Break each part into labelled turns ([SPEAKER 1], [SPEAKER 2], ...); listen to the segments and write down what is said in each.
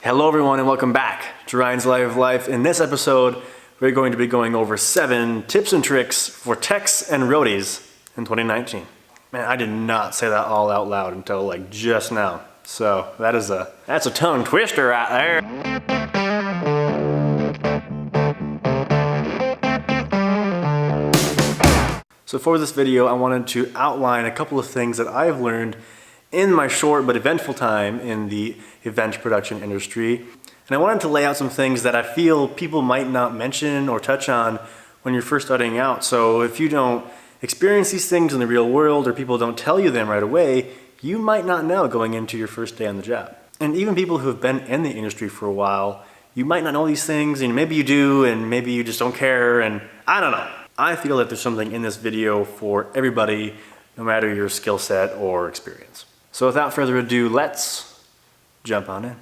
[SPEAKER 1] Hello everyone and welcome back to Ryan's Live Life. In this episode, we're going to be going over 7 tips and tricks for techs and roadies in 2019. Man, I did not say that all out loud until like just now. So that's a tongue twister right there. So for this video, I wanted to outline a couple of things that I've learned in my short but eventful time in the event production industry. And I wanted to lay out some things that I feel people might not mention or touch on when you're first starting out. So if you don't experience these things in the real world or people don't tell you them right away, you might not know going into your first day on the job. And even people who have been in the industry for a while, you might not know these things, and maybe you do, and maybe you just don't care, and I don't know. I feel that there's something in this video for everybody, no matter your skill set or experience. So without further ado, let's jump on in.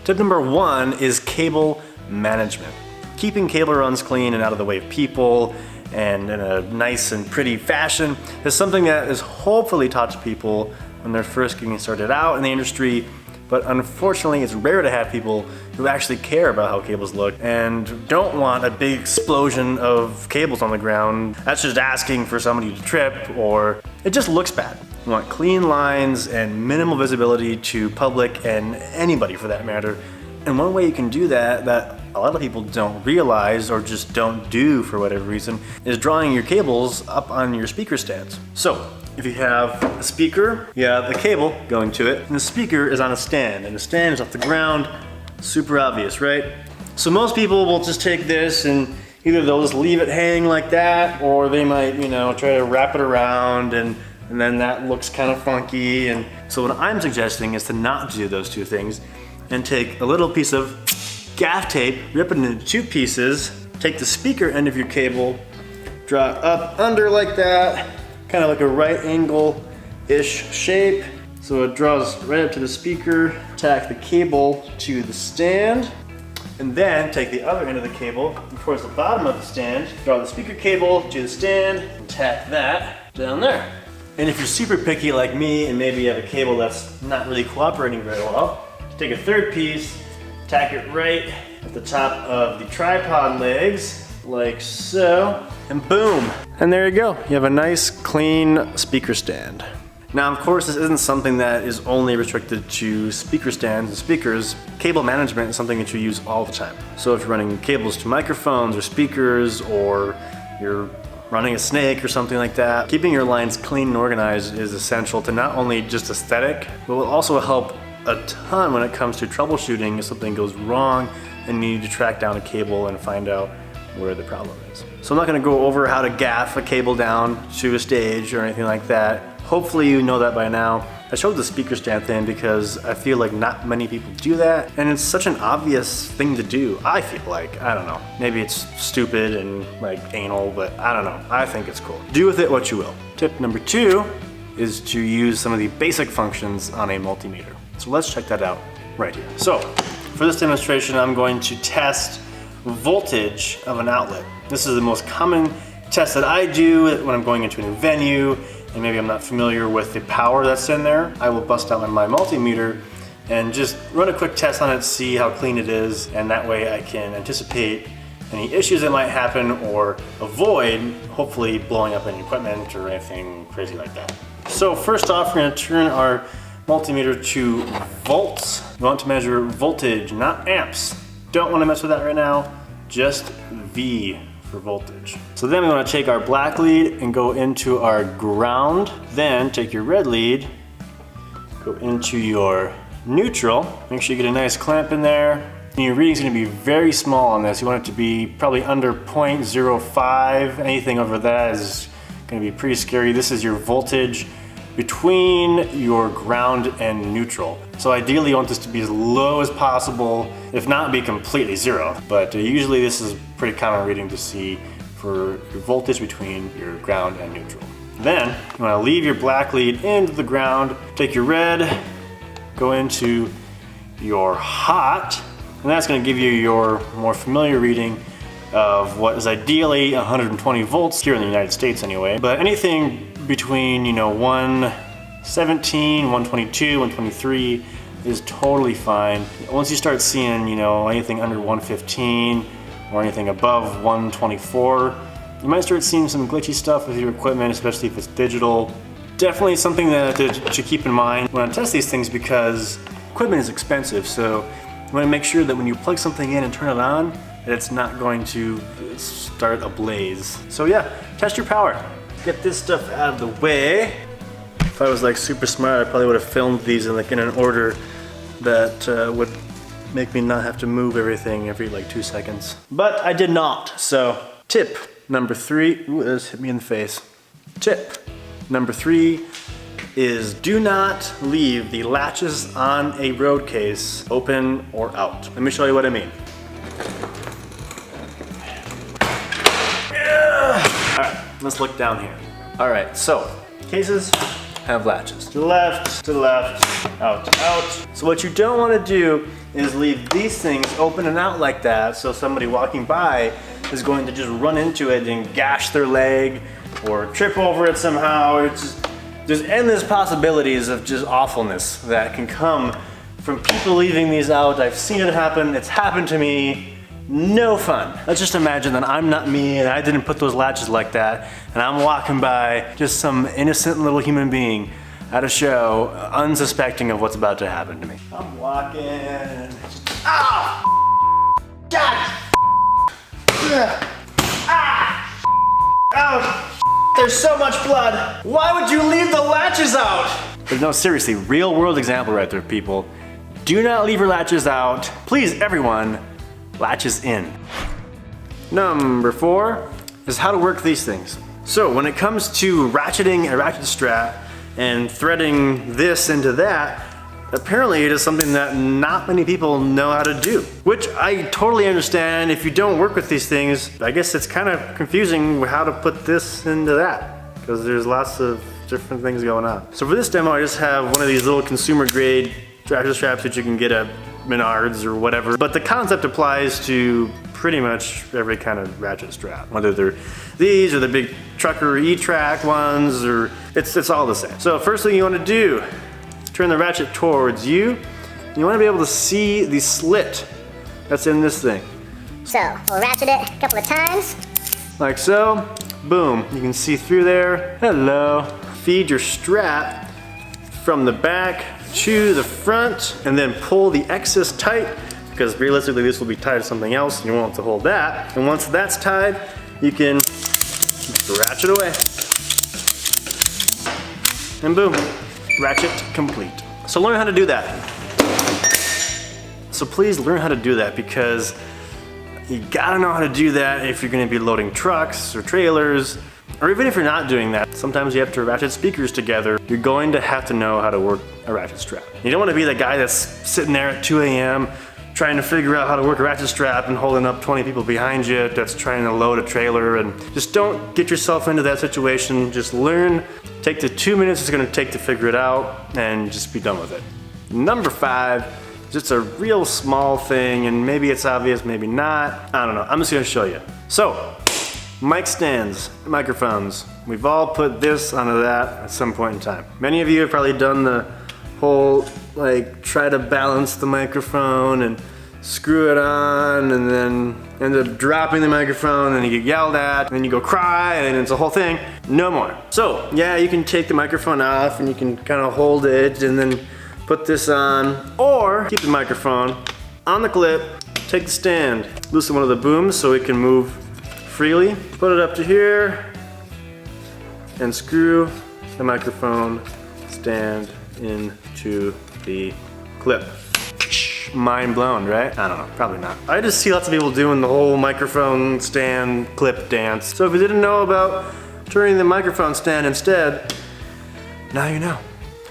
[SPEAKER 1] Tip number 1 is cable management. Keeping cable runs clean and out of the way of people and in a nice and pretty fashion is something that is hopefully taught to people when they're first getting started out in the industry, but unfortunately it's rare to have people who actually care about how cables look and don't want a big explosion of cables on the ground. That's just asking for somebody to trip, or it just looks bad. You want clean lines and minimal visibility to public and anybody for that matter. And one way you can do that a lot of people don't realize or just don't do for whatever reason is drawing your cables up on your speaker stands. So if you have a speaker, you have a cable going to it, and the speaker is on a stand, and the stand is off the ground. Super obvious, right? So most people will just take this and either they'll just leave it hanging like that, or they might, try to wrap it around and then that looks kind of funky. And so what I'm suggesting is to not do those two things and take a little piece of gaff tape, rip it into 2 pieces, take the speaker end of your cable, draw it up under like that, kind of like a right angle-ish shape. So it draws right up to the speaker, tack the cable to the stand, and then take the other end of the cable towards the bottom of the stand, draw the speaker cable to the stand, and tack that down there. And if you're super picky like me and maybe you have a cable that's not really cooperating very well, take a third piece, tack it right at the top of the tripod legs, like so, and boom. And there you go, you have a nice clean speaker stand. Now of course this isn't something that is only restricted to speaker stands and speakers. Cable management is something that you use all the time. So if you're running cables to microphones or speakers, or you're running a snake or something like that, keeping your lines clean and organized is essential to not only just aesthetic, but will also help a ton when it comes to troubleshooting if something goes wrong and you need to track down a cable and find out where the problem is. So I'm not going to go over how to gaff a cable down to a stage or anything like that. Hopefully you know that by now. I showed the speaker stand thing because I feel like not many people do that, and it's such an obvious thing to do. I feel like, I don't know, maybe it's stupid and like anal, but I don't know, I think it's cool. Do with it what you will. Tip number 2 is to use some of the basic functions on a multimeter. So let's check that out right here. So for this demonstration, I'm going to test voltage of an outlet. This is the most common test that I do when I'm going into a new venue and maybe I'm not familiar with the power that's in there. I will bust out my multimeter and just run a quick test on it, see how clean it is, and that way I can anticipate any issues that might happen or avoid hopefully blowing up any equipment or anything crazy like that. So first off, we're going to turn our multimeter to volts. We want to measure voltage, not amps. Don't want to mess with that right now, just V for voltage. So then we want to take our black lead and go into our ground, then take your red lead, go into your neutral, make sure you get a nice clamp in there. And your reading's going to be very small on this. You want it to be probably under 0.05. Anything over that is going to be pretty scary. This is your voltage between your ground and neutral. So ideally you want this to be as low as possible, if not be completely 0. But usually this is a pretty common reading to see for your voltage between your ground and neutral. Then you want to leave your black lead into the ground, take your red, go into your hot, and that's going to give you your more familiar reading of what is ideally 120 volts here in the United States anyway. But anything between 117, 122, 123 is totally fine. Once you start seeing, you know, anything under 115 or anything above 124, you might start seeing some glitchy stuff with your equipment, especially if it's digital. Definitely something that to keep in mind when I test these things, because equipment is expensive, so you want to make sure that when you plug something in and turn it on, that it's not going to start a blaze. So yeah, test your power. Get this stuff out of the way. If I was like super smart, I probably would have filmed these in an order that would make me not have to move everything every like 2 seconds. But I did not. So tip number 3, ooh, this hit me in the face. Tip number 3 is do not leave the latches on a road case open or out. Let me show you what I mean. All right, let's look down here. All right, so cases have latches. To the left, out to out. So what you don't want to do is leave these things open and out like that, so somebody walking by is going to just run into it and gash their leg or trip over it somehow. It's just, there's endless possibilities of just awfulness that can come from people leaving these out. I've seen it happen, it's happened to me. No fun. Let's just imagine that I'm not me and I didn't put those latches like that, and I'm walking by just some innocent little human being at a show, unsuspecting of what's about to happen to me. I'm walking and ah! God! Ah! Oh! There's so much blood! Why would you leave the latches out? But no, seriously, real world example right there, people. Do not leave your latches out. Please, everyone, latches in. Number 4 is how to work these things. So when it comes to ratcheting a ratchet strap and threading this into that, apparently it is something that not many people know how to do, which I totally understand. If you don't work with these things, I guess it's kind of confusing how to put this into that, because there's lots of different things going on. So for this demo, I just have one of these little consumer grade ratchet straps that you can get at Menards or whatever, but the concept applies to pretty much every kind of ratchet strap, whether they're these or the big trucker E-track ones, or it's all the same. So first thing you want to do, turn the ratchet towards you. You want to be able to see the slit that's in this thing.
[SPEAKER 2] So we'll ratchet it a couple of times.
[SPEAKER 1] Like so. Boom, you can see through there. Hello. Feed your strap from the back to the front, and then pull the excess tight, because realistically this will be tied to something else and you won't have to hold that. And once that's tied, you can ratchet away. And boom, ratchet complete. So learn how to do that. So please learn how to do that, because you gotta know how to do that if you're gonna be loading trucks or trailers, or even if you're not doing that. Sometimes you have to ratchet speakers together. You're going to have to know how to work a ratchet strap. You don't want to be the guy that's sitting there at 2 a.m. trying to figure out how to work a ratchet strap and holding up 20 people behind you that's trying to load a trailer. And just don't get yourself into that situation. Just learn. Take the 2 minutes it's going to take to figure it out, and just be done with it. Number 5, just a real small thing, and maybe it's obvious, maybe not. I don't know. I'm just going to show you. So, mic stands, microphones. We've all put this onto that at some point in time. Many of you have probably done the whole, like, try to balance the microphone and screw it on, and then end up dropping the microphone, and you get yelled at, and then you go cry, and it's a whole thing. No more. So, yeah, you can take the microphone off, and you can kind of hold it, and then put this on, or keep the microphone on the clip, take the stand, loosen one of the booms so it can move freely, put it up to here, and screw the microphone stand into the clip. Mind blown, right? I don't know, probably not. I just see lots of people doing the whole microphone stand clip dance. So if you didn't know about turning the microphone stand instead, now you know.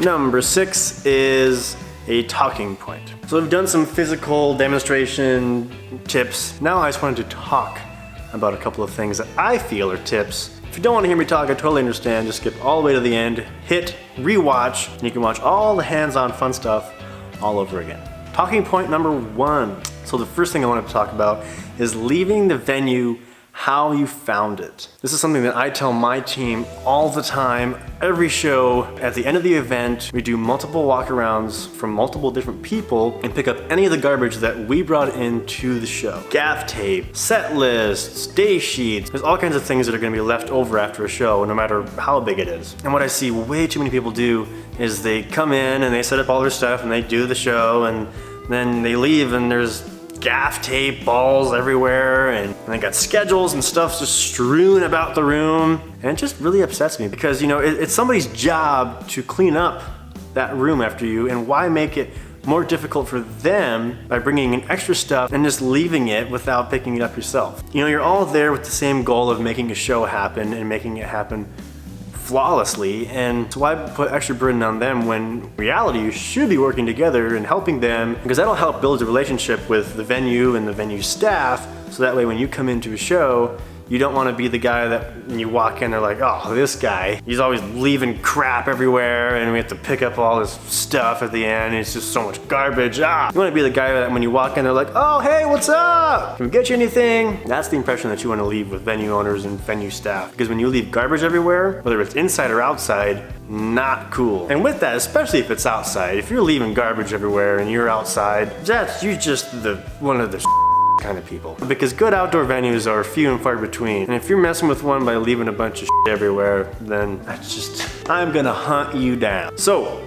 [SPEAKER 1] Number 6 is a talking point. So we've done some physical demonstration tips. Now I just wanted to talk about a couple of things that I feel are tips. If you don't want to hear me talk, I totally understand. Just skip all the way to the end, hit rewatch, and you can watch all the hands-on fun stuff all over again. Talking point number 1. So the first thing I wanted to talk about is leaving the venue how you found it. This is something that I tell my team all the time. Every show, at the end of the event, we do multiple walkarounds from multiple different people and pick up any of the garbage that we brought into the show. Gaff tape, set lists, day sheets. There's all kinds of things that are gonna be left over after a show, no matter how big it is. And what I see way too many people do is they come in and they set up all their stuff and they do the show, and then they leave and there's gaff tape balls everywhere, and they got schedules and stuff just strewn about the room, and it just really upsets me because, you know, it's somebody's job to clean up that room after you, and why make it more difficult for them by bringing in extra stuff and just leaving it without picking it up yourself. You know, you're all there with the same goal of making a show happen and making it happen flawlessly, and so why put extra burden on them when in reality you should be working together and helping them, because that'll help build a relationship with the venue and the venue staff, so that way when you come into a show, you don't want to be the guy that when you walk in they're like, oh, this guy, he's always leaving crap everywhere and we have to pick up all this stuff at the end, it's just so much garbage. You want to be the guy that when you walk in they're like, oh, hey, what's up? Can we get you anything? That's the impression that you want to leave with venue owners and venue staff, because when you leave garbage everywhere, whether it's inside or outside, not cool. And with that, especially if it's outside, if you're leaving garbage everywhere and you're outside, you're just one of the kind of people. Because good outdoor venues are few and far between. And if you're messing with one by leaving a bunch of everywhere, then I'm gonna hunt you down. So,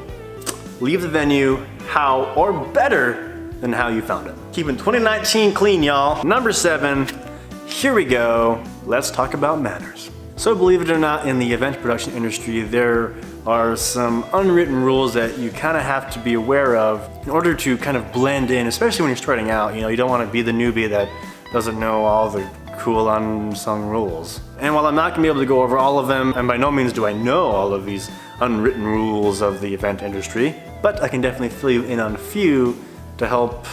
[SPEAKER 1] leave the venue how or better than how you found it. Keeping 2019 clean, y'all. Number 7, here we go. Let's talk about manners. So believe it or not, in the event production industry, there are some unwritten rules that you kind of have to be aware of in order to kind of blend in, especially when you're starting out. You know, you don't want to be the newbie that doesn't know all the cool unsung rules. And while I'm not gonna be able to go over all of them, and by no means do I know all of these unwritten rules of the event industry, but I can definitely fill you in on a few to help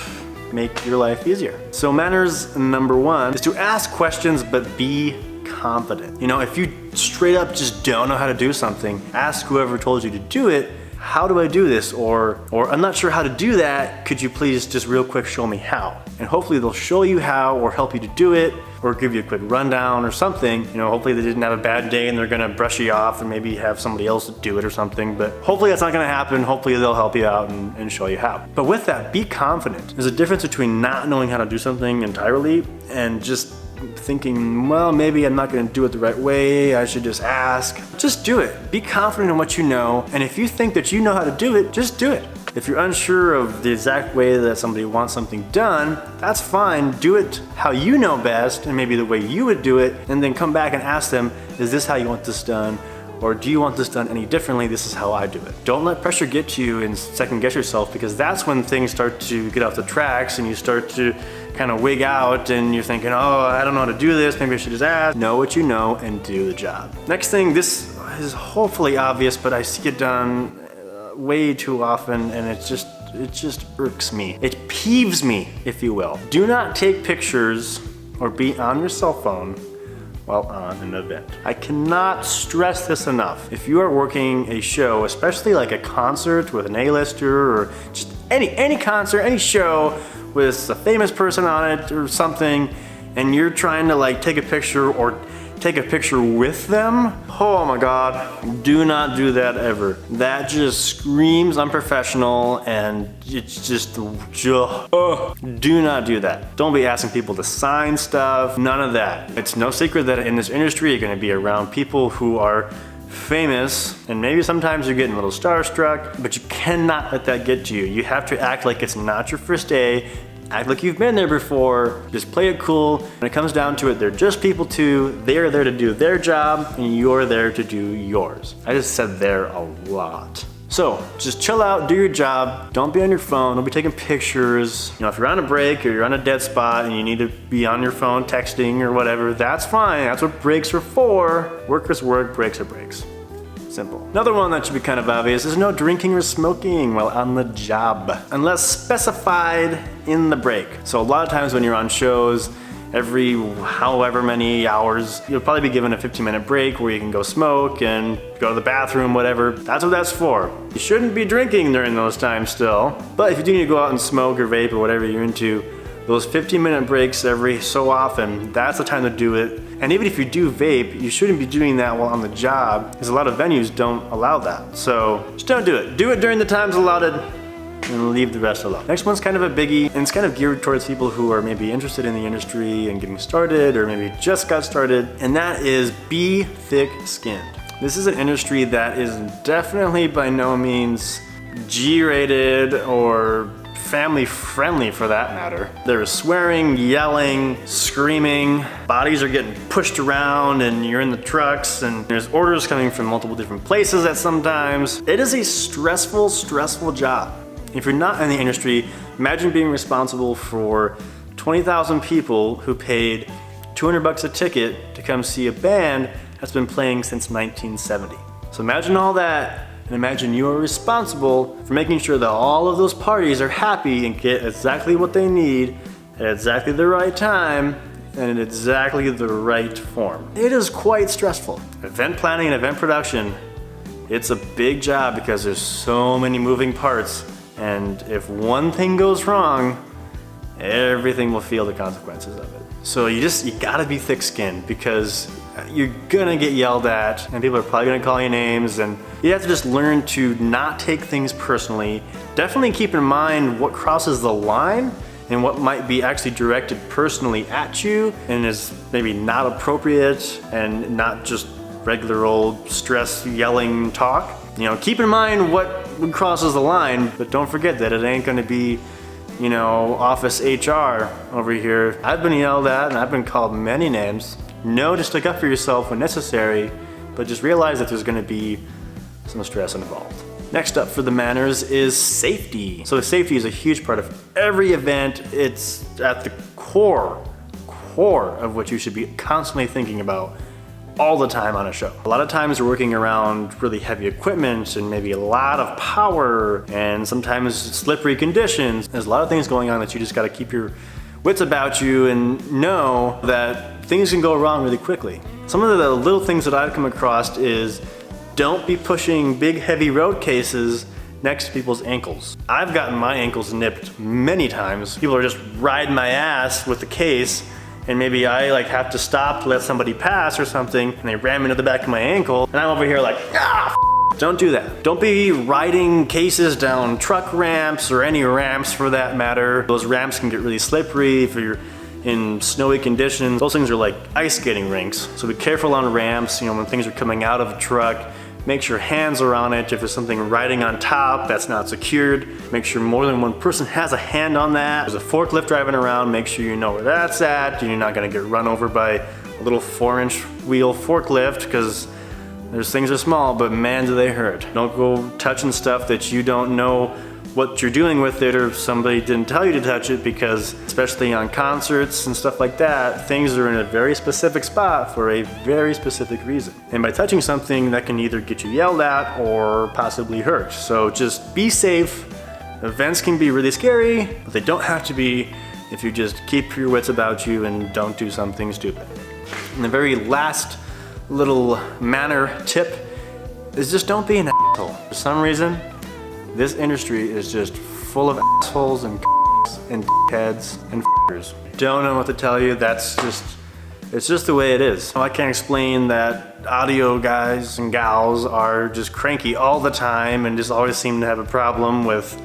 [SPEAKER 1] make your life easier. So manners number 1 is to ask questions but be confident. You know, if you straight up just don't know how to do something, ask whoever told you to do it, how do I do this? Or I'm not sure how to do that, could you please just real quick show me how? And hopefully they'll show you how or help you to do it or give you a quick rundown or something. You know, hopefully they didn't have a bad day and they're gonna brush you off and maybe have somebody else do it or something, but hopefully that's not gonna happen. Hopefully they'll help you out and show you how. But with that, be confident. There's a difference between not knowing how to do something entirely and just thinking, well, maybe I'm not gonna do it the right way, I should just ask. Just do it. Be confident in what you know, and if you think that you know how to do it, just do it. If you're unsure of the exact way that somebody wants something done, that's fine. Do it how you know best, and maybe the way you would do it, and then come back and ask them, is this how you want this done? Or do you want this done any differently? This is how I do it. Don't let pressure get to you and second guess yourself, because that's when things start to get off the tracks and you start to kind of wig out and you're thinking, oh, I don't know how to do this, maybe I should just ask. Know what you know and do the job. Next thing, this is hopefully obvious, but I see it done way too often, and it just irks me. It peeves me, if you will. Do not take pictures or be on your cell phone while on an event. I cannot stress this enough. If you are working a show, especially like a concert with an A-lister or just any concert, any show with a famous person on it or something, and you're trying to like take a picture or take a picture with them, oh my God, do not do that ever. That just screams unprofessional, and it's just, do not do that. Don't be asking people to sign stuff, none of that. It's no secret that in this industry, you're gonna be around people who are famous, and maybe sometimes you're getting a little starstruck, but you cannot let that get to you. You have to act like it's not your first day. Act like you've been there before, just play it cool. When it comes down to it, they're just people too. They are there to do their job, and you're there to do yours. I just said there a lot. So just chill out, do your job. Don't be on your phone, don't be taking pictures. You know, if you're on a break or you're on a dead spot and you need to be on your phone texting or whatever, that's fine. That's what breaks are for. Work is work, breaks are breaks. Simple. Another one that should be kind of obvious is no drinking or smoking while on the job, unless specified in the break. So a lot of times when you're on shows, every however many hours, you'll probably be given a 15-minute break where you can go smoke and go to the bathroom, whatever. That's what that's for. You shouldn't be drinking during those times still, but if you do need to go out and smoke or vape or whatever you're into, Those 15-minute breaks every so often, that's the time to do it. And even if you do vape, you shouldn't be doing that while on the job, because a lot of venues don't allow that. So just don't do it. Do it during the times allotted and leave the rest alone. Next one's kind of a biggie, and it's kind of geared towards people who are maybe interested in the industry and getting started, or maybe just got started, and that is be thick-skinned. This is an industry that is definitely by no means G-rated or family friendly for that matter. There's swearing, yelling, screaming, bodies are getting pushed around and you're in the trucks and there's orders coming from multiple different places at sometimes. It is a stressful job. If you're not in the industry, imagine being responsible for 20,000 people who paid $200 a ticket to come see a band that's been playing since 1970. So imagine all that, and imagine you are responsible for making sure that all of those parties are happy and get exactly what they need at exactly the right time and in exactly the right form. It is quite stressful. Event planning and event production, it's a big job because there's so many moving parts, and if one thing goes wrong, everything will feel the consequences of it. So you gotta be thick-skinned, because you're gonna get yelled at and people are probably gonna call you names, and you have to just learn to not take things personally. Definitely keep in mind what crosses the line and what might be actually directed personally at you and is maybe not appropriate and not just regular old stress yelling talk. You know, keep in mind what crosses the line, but don't forget that it ain't gonna be, you know, office HR over here. I've been yelled at and I've been called many names. Know to stick up for yourself when necessary, but just realize that there's gonna be some stress involved. Next up for the manners is safety. So safety is a huge part of every event. It's at the core of what you should be constantly thinking about all the time on a show. A lot of times we're working around really heavy equipment and maybe a lot of power and sometimes slippery conditions. There's a lot of things going on that you just gotta keep your wits about you and know that things can go wrong really quickly. Some of the little things that I've come across is don't be pushing big heavy road cases next to people's ankles. I've gotten my ankles nipped many times. People are just riding my ass with the case, and maybe I have to stop to let somebody pass or something, and they ram into the back of my ankle, and I'm over here like, Don't do that. Don't be riding cases down truck ramps or any ramps for that matter. Those ramps can get really slippery if you're in snowy conditions. Those things are like ice skating rinks. So be careful on ramps, you know, when things are coming out of a truck. Make sure hands are on it. If there's something riding on top that's not secured, make sure more than one person has a hand on that. There's a forklift driving around, make sure you know where that's at. You're not gonna get run over by a little 4-inch wheel forklift, because those things are small, but man do they hurt. Don't go touching stuff that you don't know what you're doing with it, or somebody didn't tell you to touch it, because especially on concerts and stuff like that, things are in a very specific spot for a very specific reason. And by touching something, that can either get you yelled at or possibly hurt. So just be safe. Events can be really scary, but they don't have to be if you just keep your wits about you and don't do something stupid. And the very last little manner tip is just don't be an asshole. For some reason, this industry is just full of assholes and heads and f***ers. Don't know what to tell you. It's just the way it is. I can't explain that audio guys and gals are just cranky all the time and just always seem to have a problem with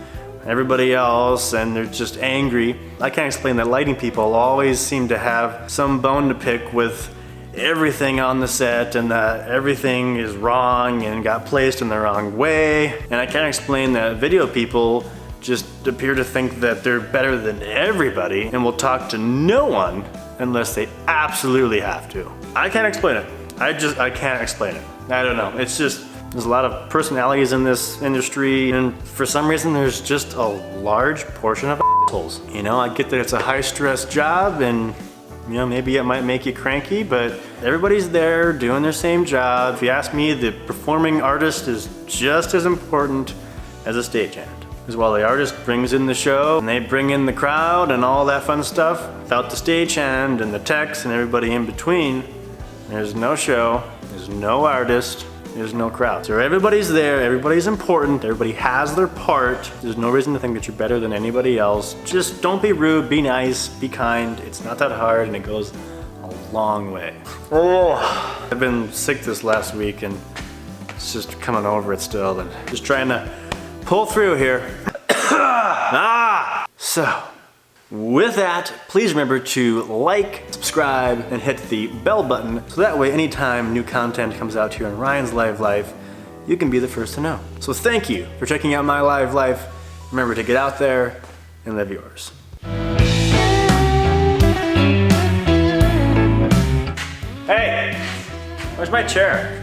[SPEAKER 1] everybody else, and they're just angry. I can't explain that lighting people always seem to have some bone to pick with everything on the set, and that everything is wrong and got placed in the wrong way. And I can't explain that video people just appear to think that they're better than everybody and will talk to no one unless they absolutely have to. I can't explain it. I can't explain it. I don't know. It's just, there's a lot of personalities in this industry, and for some reason there's just a large portion of assholes. You know, I get that it's a high stress job, and you know, maybe it might make you cranky, but everybody's there doing their same job. If you ask me, the performing artist is just as important as a stagehand. Because while the artist brings in the show and they bring in the crowd and all that fun stuff, without the stagehand and the techs and everybody in between, there's no show, there's no artist, there's no crowd. So everybody's there, everybody's important, everybody has their part. There's no reason to think that you're better than anybody else. Just don't be rude, be nice, be kind. It's not that hard and it goes a long way. Oh, I've been sick this last week and it's just coming over it still and just trying to pull through here. So, with that, please remember to like, subscribe, and hit the bell button so that way anytime new content comes out here on Ryan's Live Life, you can be the first to know. So thank you for checking out my live life. Remember to get out there and live yours. Hey, where's my chair?